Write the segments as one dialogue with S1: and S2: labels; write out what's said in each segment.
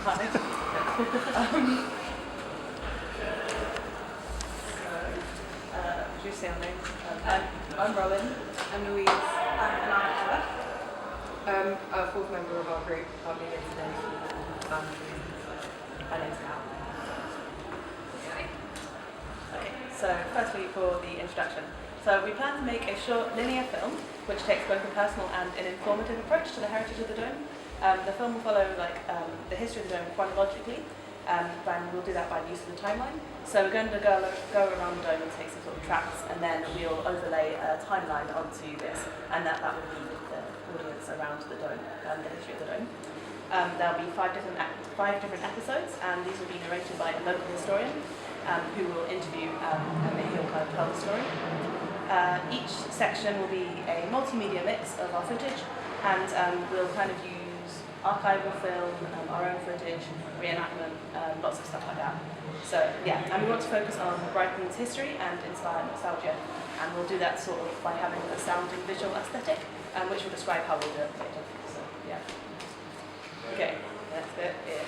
S1: Hi. Introduce your name. I'm Robin.
S2: I'm Louise.
S1: And I'm Ella.
S2: A fourth member of our group, can't be here today.
S1: My name's Cal. Okay, so firstly for the introduction. So we plan to make a short linear film which takes both a personal and an informative approach to the heritage of the Dome. The film will follow the history of the Dome chronologically, and we'll do that by the use of the timeline. So we're going to go around the Dome and take some sort of tracks, and then we'll overlay a timeline onto this, and that will lead the audience around the Dome and the history of the Dome. There'll be five different episodes, and these will be narrated by a local historian who will interview and he'll kind of tell the story. Each section will be a multimedia mix of our footage, and we'll kind of use archival film, our own footage, reenactment, lots of stuff like that. So yeah, and we want to focus on Brighton's history and inspire nostalgia, and we'll do that sort of by having a sound and visual aesthetic, which will describe how we'll do it later. So yeah. Okay, that's it. Yeah.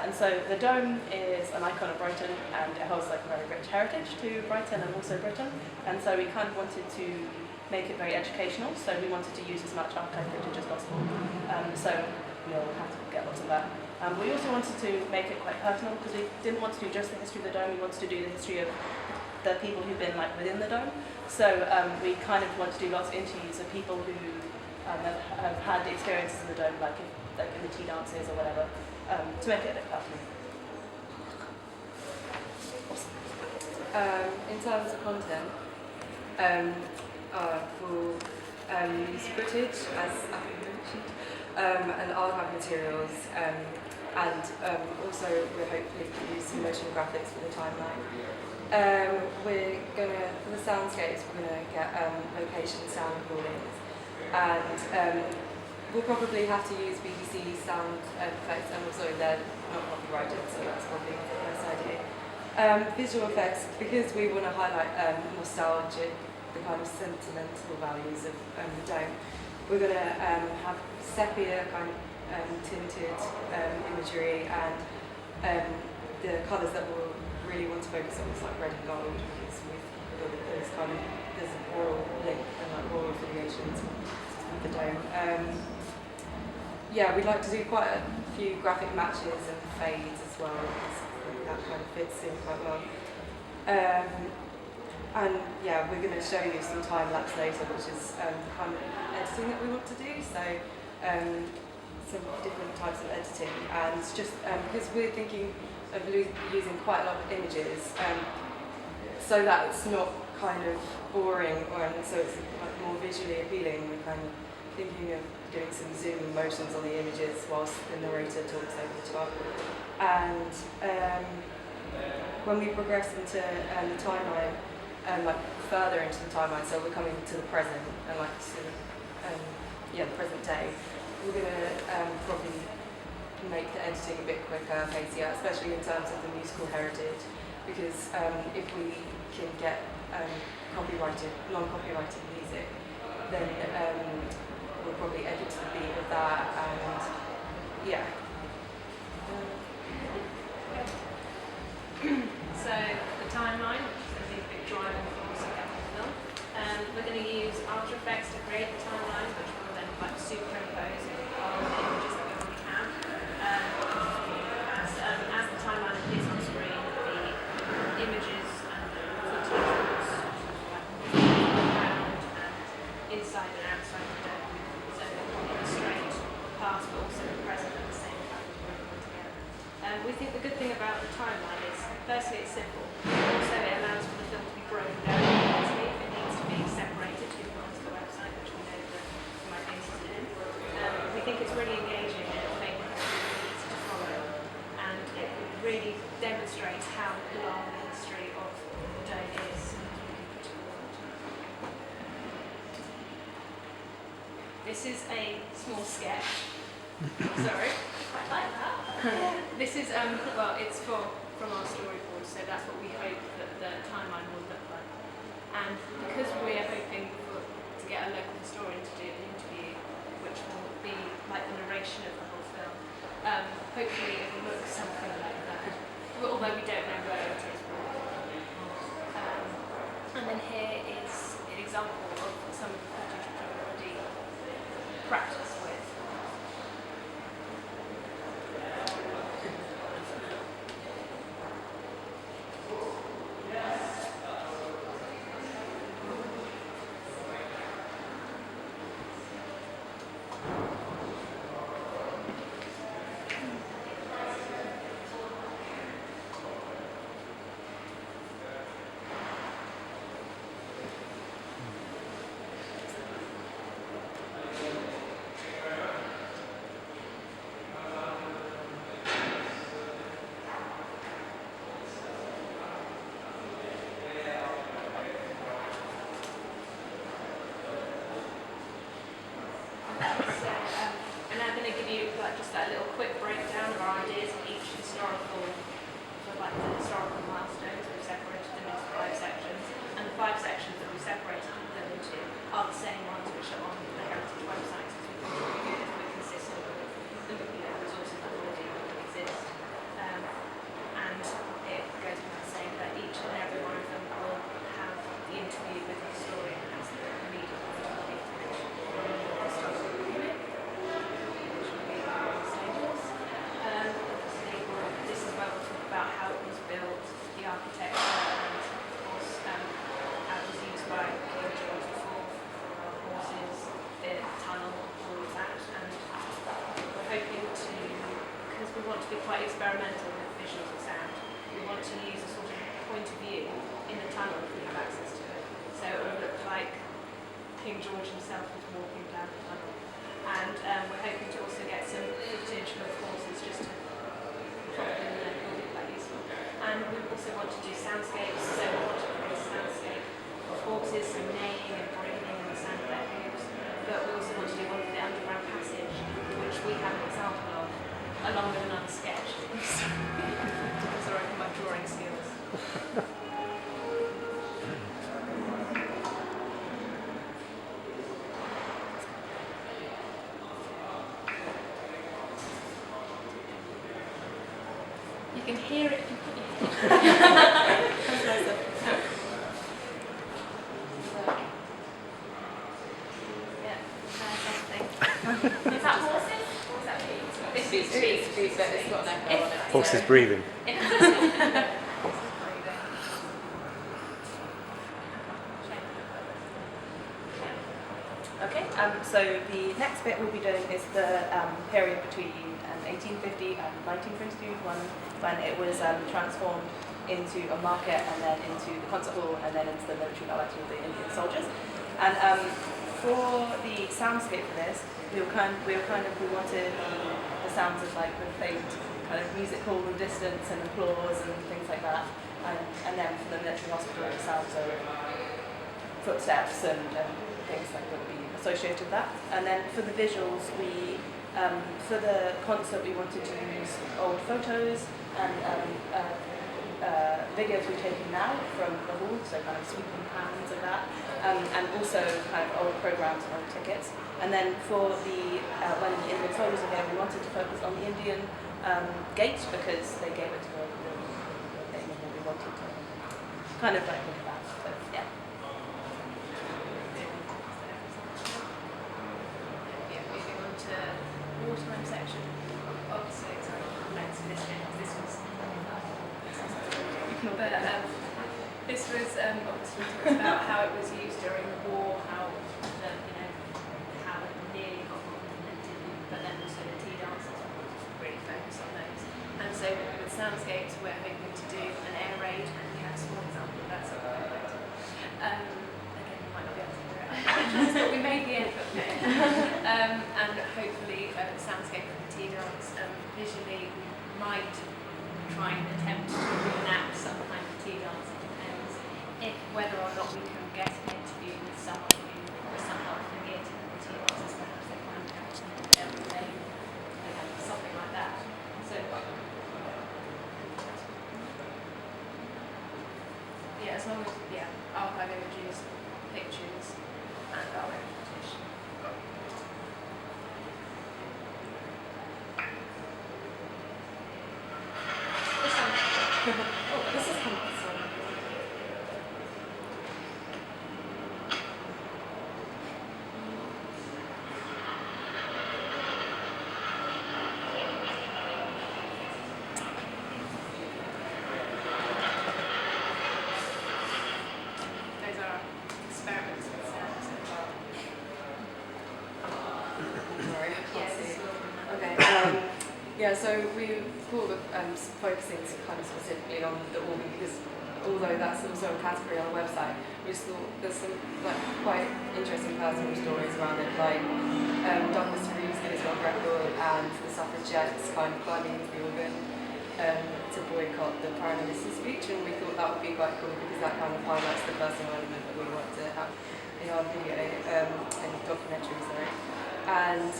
S1: And so the Dome is an icon of Brighton, and it holds like a very rich heritage to Brighton and also Britain. And so we kind of wanted to make it very educational. So we wanted to use as much archive footage as possible. So we'll have to get lots of that. We also wanted to make it quite personal because we didn't want to do just the history of the Dome. We wanted to do the history of the people who've been like within the Dome. So we kind of want to do lots of interviews of people who have had experiences in the Dome, like in the tea dances or whatever. To make it a bit personal.
S2: In terms of content, we'll use footage, as I mentioned, and archive materials, and also we'll hopefully use some motion graphics for the timeline. For the soundscapes, we're going to get location sound recordings, and we'll probably have to use BBC sound effects, and also they're not copyrighted, so that's probably the best idea. Visual effects, because we want to highlight nostalgia, the kind of sentimental values of the Dome. We're going to have sepia kind of tinted imagery, and the colours that we'll really want to focus on is like red and gold, because there's an oral link and like oral affiliations with the Dome. Yeah, we'd like to do quite a few graphic matches and fades as well, because that kind of fits in quite well. And yeah, we're going to show you some time lapse later, which is the kind of editing that we want to do. So some different types of editing, and it's just because we're thinking of using quite a lot of images, so that it's not kind of boring, so it's like more visually appealing. We're kind of thinking of doing some zoom motions on the images whilst the narrator talks over the top. And when we progress into the timeline, like further into the timeline, so we're coming to the present and like sort of, the present day, we're going to probably make the editing a bit quicker, pacier, especially in terms of the musical heritage, because if we can get non-copyrighted music, then we'll probably edit to the beat of that, and yeah.
S3: So the timeline, which is a big driving force of the film, we're going to use After Effects to create the timeline, which will then like superimpose on the images that we already have. As the timeline appears on screen, the images and the footage will around and inside and outside the dome. So they will illustrate past but also the present at the same time working together. We think the good thing about the timeline is, firstly, it's simple. Also, it allows for the film to be broken down easily if it needs to be separated to put onto the website, which we know that you might be interested in. We think it's really engaging and it'll make it really easy to follow, and it really demonstrates how long the history of the Dome is. This is a small sketch. Sorry, I like that. This is it's from our storyboard, so that's what we hope that the timeline will look like. And because we are hoping to get a local historian to do the interview, which will be like the narration of the whole film, hopefully it will look something like that. Well, although we don't know where it is. And then here is an example of some of the footage which I've already practiced with. I'm now going to give you just a little quick breakdown of our ideas of each historical, the historical milestones. We've separated them into 5 sections, and the 5 sections that we've separated them into are the same ones which are on the heritage website, as we're consistent with the resources that already exist. And it goes without saying that each and every one of them will have the interview with the historian as the immediate this is where we'll talk about how it was built, the architecture, and of course how it was used by King George IV, horses, the tunnel, all of that. And we're hoping to, because we want to be quite experimental with visuals and sound, we want to use a sort of point of view in the tunnel if we have access to it. So it will look like King George himself was walking down the tunnel. And we're hoping to also get some footage of horses just to put in there, will be quite useful. And we also want to do soundscapes, so we want to create a soundscape of horses, some neighing and breathing and the sound of their hooves. But we also want to do one for the underground passage, which we have an example of, along with another sketch. Because I reckon my drawing skills. You can hear it if you put your head. Is that horses? Or is that sheep? This is sheep, but it's got an echo on it.
S4: Horses breathing.
S1: Okay, so the next bit we'll be doing is the period between 1850 and 1922, when it was transformed into a market and then into the concert hall and then into the military ballet with the Indian soldiers. And for the soundscape for this, we wanted the sounds of like the faint kind of music hall and distance and applause and things like that. And then for the military hospital, the sounds of footsteps and things like that would be associated with that. And then for the visuals, we for the concert we wanted to use old photos and videos we've taken now from the hall, so kind of sweeping pans of that, and also kind of old programs and old tickets. And then for the when the Indian soldiers were here, we wanted to focus on the Indian gate because they gave it to the thing, and we wanted to kind of like look at that. So yeah.
S3: Moving on to wartime section. Oh, sorry, let's this bit. This was. But this was obviously talked about how it was used during the war, how how it nearly got implemented, but then also the tea dances really focus on those. And so with soundscapes, we're hoping to do an air raid, and we have a small example of that sort of effect. Again, you might not be able to hear it, but we made the effort there. And hopefully a soundscape of the tea dance. Visually, we might try and attempt to reenact some kind of tea dance. It depends if whether or not we can get an interview with someone who was somehow affiliated with the tea dances, perhaps they find out every day, something like that. So yeah, as long as archive images, pictures, and our representation.
S2: Oh, this is kind of fun.
S3: Those are experiments with sound so far.
S2: Sorry, I can't
S3: Yes.
S2: see. Okay. Yeah, so we thought of focusing kind of specifically on the organ because although that's also a category on the website, we just thought there's some like quite interesting personal stories around it, like Douglas Reeves' Guinness World Record and the suffragettes kind of climbing into the organ to boycott the Prime Minister's speech, and we thought that would be quite cool because that kind of highlights the personal element that we want to have in our video, in documentary, sorry. And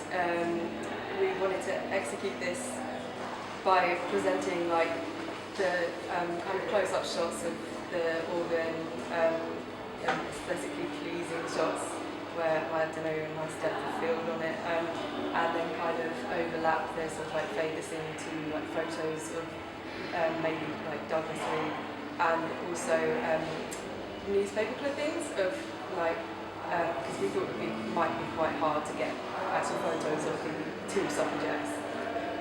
S2: we wanted to execute this by presenting like the kind of close-up shots of the organ, aesthetically pleasing shots where I don't know a nice depth of field on it, and then kind of overlap this or like fade this into like photos of maybe like Douglas Reed, and also newspaper clippings of like because we thought it might be quite hard to get actual photos of the two suffragettes,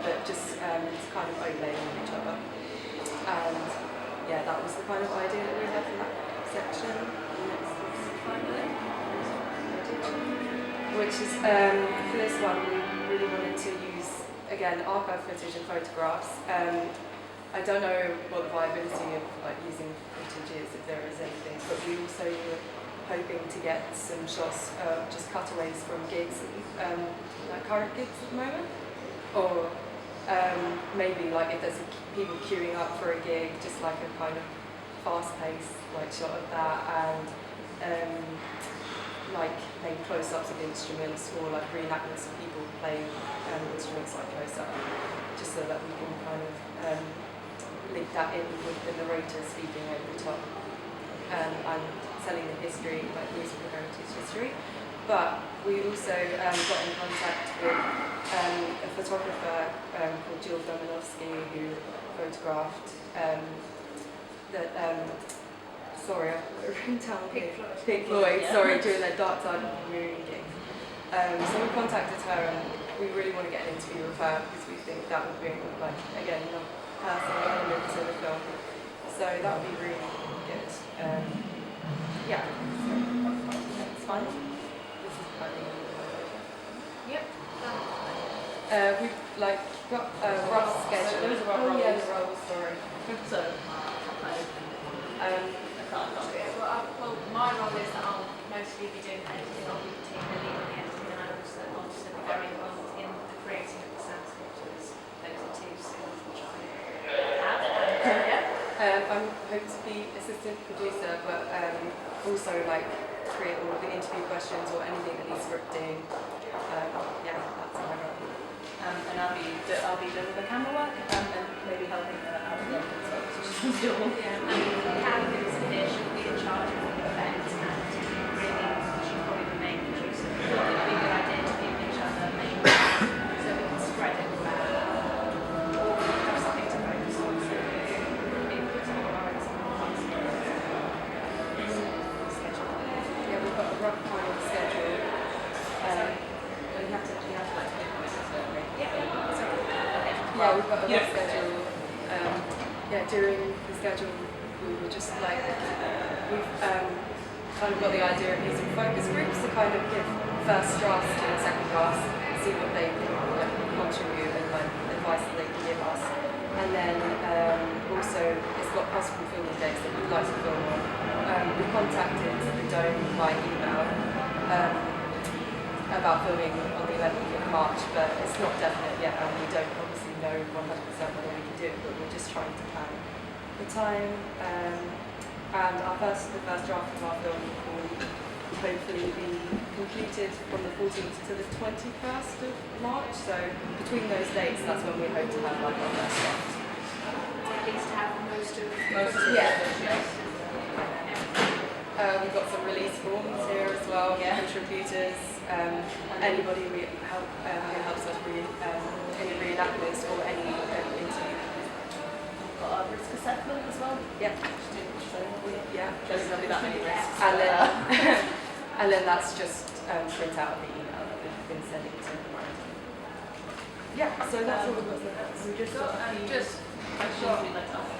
S2: but just kind of overlaying on each other. And yeah, that was the kind of idea that we had for that section. Which is, for this one, we really wanted to use, again, archive footage and photographs. I don't know what the viability of like using footage is, if there is anything, but we also were hoping to get some shots, just cutaways from gigs, like current gigs at the moment, or maybe like if there's people queuing up for a gig, just like a kind of fast-paced like shot of that, and like maybe close-ups of instruments or like reenactments of people playing instruments like close-up, just so that we can kind of link that in with the narrator speaking over the top and telling the history, like musical heritage history. But we also got in contact with a photographer called Jill Dominovsky who photographed sorry, I've written down Pink Floyd,
S1: yeah.
S2: sorry, during their Dark Side of the Moon gig. So we contacted her and we really want to get an interview with her because we think that would bring, like, again, a personal element to the film. So that would be really good. Yeah, so that's fine. This is planning.
S3: Yep.
S2: We've like got a rough schedule.
S1: There is a rough
S2: oh, yeah,
S1: roles.
S2: the roles, sorry.
S1: So, I can't.
S3: Well, my role is that I'll mostly be doing editing. I'll be taking the lead on the editing, and I'll also be very involved in the creating of the soundscapes. Those are two skills which I have.
S2: I'm hoping to be assistant producer, but also like create all of the interview questions or anything that needs scripting. Yeah, that's my role.
S1: And I'll be doing the camera work and maybe helping out with the editing, so it's just doable.
S3: Yeah, and Cal, who's here, she'll be in charge of the event, and really, she'll probably be the main producer. I thought it would be a good idea to give each other main so we can spread it around, or have something to focus on, so we can put some of our own schedule.
S2: Yeah, we've got a rough kind of schedule.
S1: You have to like pick one, don't we?
S2: Yeah, we've got a rough schedule. Yeah, during the schedule, we were just like, we've kind of got the idea of using focus groups to kind of give first drafts to the second drafts, see what they can like, contribute and like advice that they can give us. And then also, it's got possible filming dates that we'd like to film on. We contacted the Dome by email about filming on the 11th of March, but it's not definite yet, and we don't obviously know 100% whether we can do it, but we're just trying to plan the time. And the first draft of our film will hopefully be completed from the 14th to the 21st of March, so between those dates, that's when we hope to have like our first draft.
S3: At least have most of
S2: Yeah. We've got some release forms here as well, contributors, anybody who helps us any reenactments or any interview.
S1: Got our risk assessment
S2: And then that's just print out the email that we've been sending to the writing. Yeah, so that's all we've got.
S1: We've just got a few questions we'd like to ask.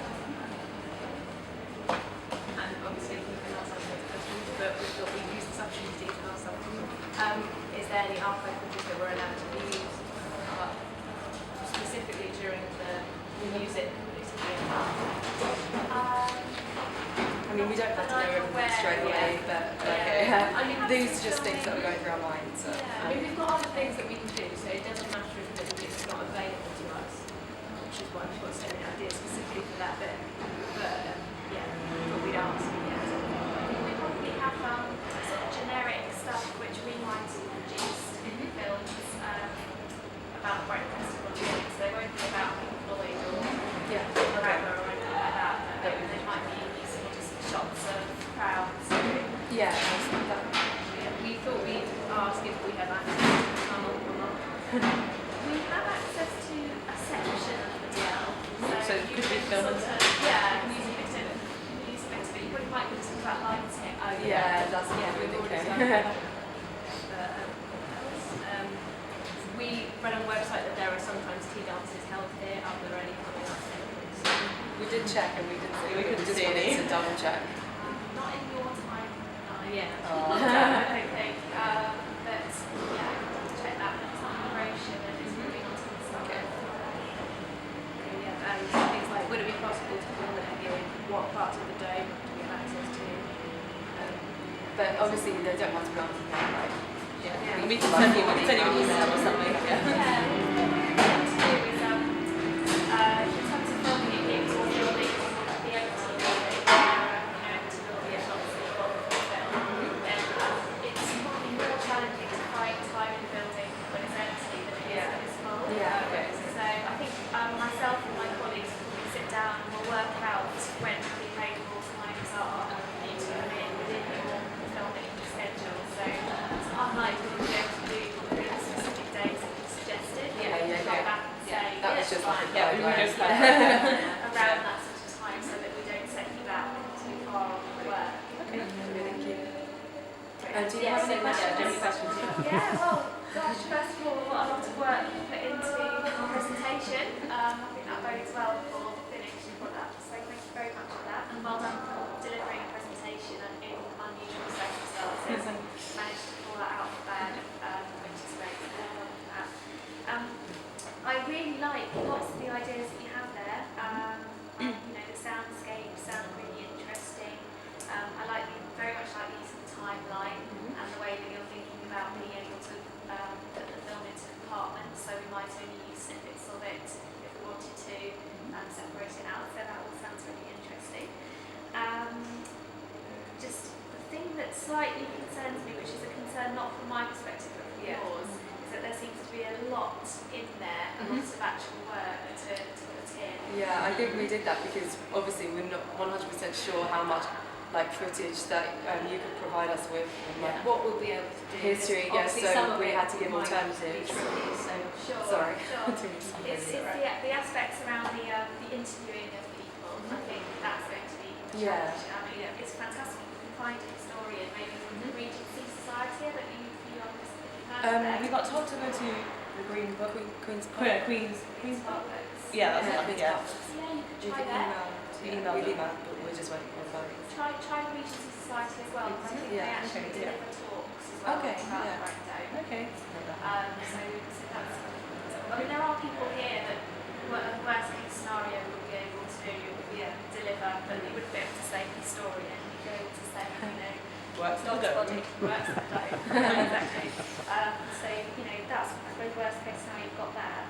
S1: And obviously you can ask us those questions, but we thought we'd use this opportunity to ask them. Is there any archive footage that were allowed to be used specifically during the music experience?
S2: I mean, we don't have to know everything straight away, but these are just things that are going through our minds. So.
S3: I mean, we've got other things that we can do, so it doesn't matter if it's not available to us, which is why we've got so many ideas specifically for that bit. But but we'd ask.
S4: We probably have sort of generic stuff which we might produce in the films about the Brighton Festival and things. So they won't be about Pink Floyd or Forever or anything like that. But they might be using just shots of crowds.
S2: Yeah.
S3: We thought we'd ask if we have access to the tunnel or not.
S4: We have access to a section of the tunnel.
S1: So
S4: you
S1: could we
S4: can
S1: film
S4: sort
S1: it?
S4: of, yeah, use a bit of it. You probably might be talking about lighting.
S2: Yeah, that's
S3: we've
S2: really
S3: already
S2: okay.
S3: done that. We read on the website that there are sometimes tea dances held here. Are there any coming up?
S2: We did check and we didn't see.
S1: We couldn't
S2: just
S1: see
S2: wanted
S1: any.
S2: to double check.
S4: Not in your timeline.
S3: Yeah.
S2: Oh.
S4: I don't think. But yeah, check that. It's on the brochure and it's moving on to the side.
S2: Okay.
S3: Yeah, and things like, would it be possible to film it here? What parts of the dome do we have access to?
S2: But obviously they don't want to be on the night, right?
S1: Yeah. We can send you an email or something.
S4: Yeah, what we want to do is, in terms of filming it here, because we're building the empty building, to build the shots that you've got for the film, then it's probably more challenging to find time in the building when it's empty than it is when it's full.
S2: Yeah, okay.
S4: So I think myself and my colleagues will sit down and we'll work out when the available times are for you to come in within your filming schedule. So it's unlikely to be able to do the specific days that you suggested.
S2: Yeah.
S4: Come back and say,
S2: That was
S4: "Yes,
S2: just
S4: fine."
S2: like a guideline.
S4: Around that sort of time so that we don't set you back too far on the work.
S2: Okay, thank you. Do you
S4: Yeah,
S2: have
S4: so
S2: any
S4: questions?
S1: Do you have any questions?
S4: Yeah, well, gosh, first of all, a lot of work put into our presentation. I think that bodes well for the finished product, so thank you very much for that. And well done for delivering a presentation in unusual circumstances and managed to pull that out of the bag, which is great. So well done for that. I really like lots of the ideas that you have there. The soundscape sound really interesting. Very much like the use of the timeline and the way that you're thinking about being able to put the film into compartments, so we might only use snippets of it if we wanted to separate it out, so that all sounds really interesting. Just the thing that slightly concerns me, which is a concern not from my perspective but from yours, is that there seems to be a lot in there, a lot of actual work to put in.
S2: Yeah, I think we did that because obviously we're not 100% sure how much footage that you could provide us with, and
S3: What we'll be able to do.
S2: history.
S3: is
S2: Yes,
S3: obviously some
S2: so
S3: of
S2: we
S3: it
S2: had to give
S3: might be
S2: alternatives.
S3: tricky, so
S4: Sure.
S2: Sorry.
S4: Sure. It's the aspects around the interviewing of people. I think that's going to be a
S2: Yeah.
S4: challenge. I mean, it's fantastic if you can find a historian, maybe from the Regency Society that you
S1: We got told to go to the Green Book.
S2: Queen's
S1: Queen's
S4: Park books.
S1: Yeah, that's what I think. Yeah.
S4: Yeah, you could
S2: We
S4: try
S2: can
S4: that.
S2: email but we're just waiting for the
S4: Try the Regency Society as well, because I think
S2: Yeah.
S4: they actually
S1: Okay, yeah.
S4: deliver talks as well
S2: Okay,
S4: about
S2: yeah.
S4: the breakdown.
S1: Okay.
S4: So that's. I mean, there are people here that, worst case scenario, would be able to deliver, but you wouldn't be able to say historian. You'd be able to say,
S1: Works for
S4: God's
S1: the
S4: body
S1: dome.
S4: works for the dome. Exactly. So that's I suppose worst case scenario. You've got that.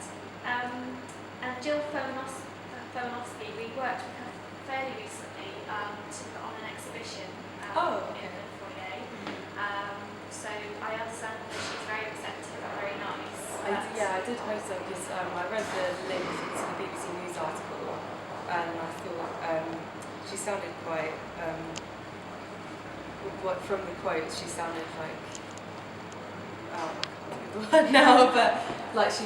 S4: And Jill Fomanovsky, we worked with her fairly recently to put on an exhibition in the foyer. So I understand that she's very receptive and very nice.
S2: I did hope so because I read the link to the BBC News article and I thought she sounded quite, from the quote, she sounded like, I can't think of the word now, but like she